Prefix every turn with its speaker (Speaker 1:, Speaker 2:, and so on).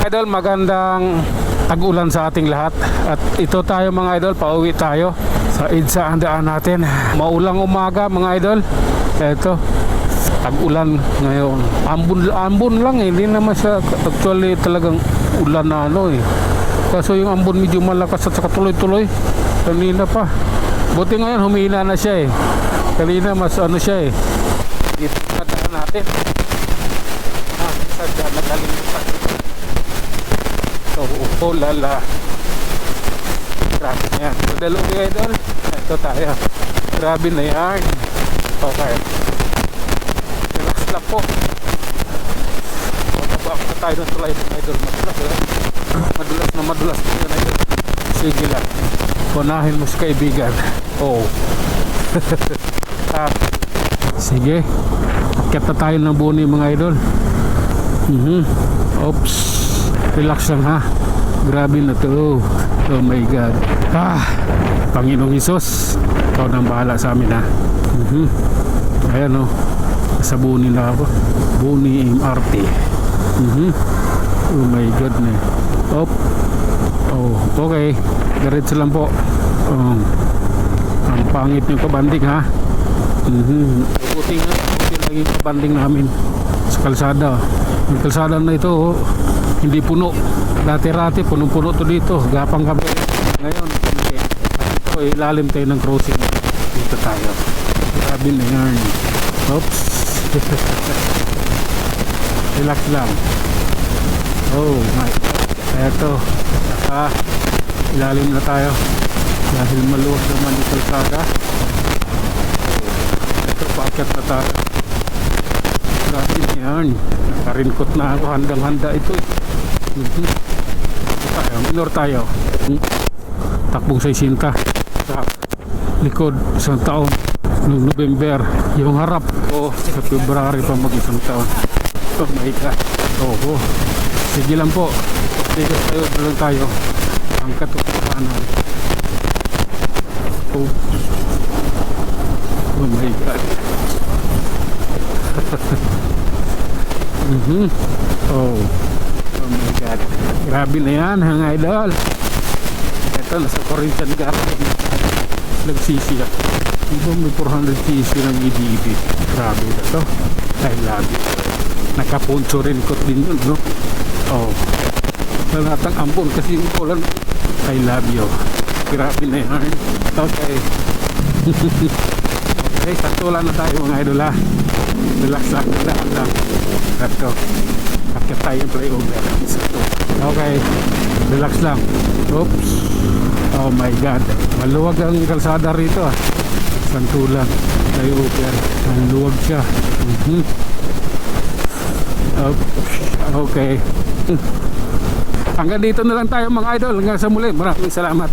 Speaker 1: mga idol, magandang tag-ulan sa ating lahat. At ito tayo mga idol, pauwi tayo sa EDSA ang daan natin. Maulang umaga mga idol. Ito, tag-ulan ngayon. Ambon lang eh, hindi naman siya actually talagang ulan na ano eh. Kaso yung ambon medyo malakas at saka tuloy-tuloy. Kanina pa. Buti ngayon humina na siya eh. Kanina mas ano siya eh. Dito sa daan natin. Sadya nakalimutan. So, lala. Grabe na yan. So, dalawang idol. Ito tayo. Grabe na yan. Okay. Relax lang po. Mababa na tayo ng tulay ng idol. Madulas na yun idol. Sige lang. Punahin mo si kaibigan. Oh. Sige. Akyat na tayo ng buni mga idol. Oops. Relax lang ha. Grabe na to. Oh my God. Panginoong Hesus, ikaw nang bahala sa amin ha. Ayan o. Sa buni na ako. Buni MRT. Oh my God na. Oh, okay. Diretso lang po. Ang pangit yung kabanding ha. Buti nga. Buti lang yung kabanding namin sa kalsada. Yung kalsada na ito hindi puno. Dati-rati punong-puno to dito. Gapang kami. Ngayon hindi. Ito ilalim tayo ng crossing. Dito tayo. Grabe na yan. Oops. Relax lang. Oh my God. Eto. Ilalim na tayo. Dahil maluwag naman yung kalsada. Ito paakyat na tayo. Grabe na yan. Nakarinkot na ako. Handang-handa ito eh. Minor tayo. Takbong 60 sa likod isang taon noong November. Yung harap ko sa February pa mag-isang taon. Oh my God. Sige lang po. Dito lang tayo. Ang katotohanan. Oh my God. Oh my God. Grabe na yan mga idol. Ito nasa Corinthian Garden. Nagsisi ako. Ito may 400cc ng EDB. Grabe na to. I love it. Nakapunso rin ko din yun no? Nalatang ampon kasi yung ulan. I love you. Grabe na yan. Okay. Okay, saktulan na tayo mga idol ha. Relax lang. Ito. Akit tayo yung flyover. Okay. Relax lang. Oops. Oh my God. Maluwag ang kalsada rito ah. Santulan. Flyover. Maluwag siya. Okay. Hanggang dito na lang tayo mga idol. Hanggang sa muli. Maraming salamat.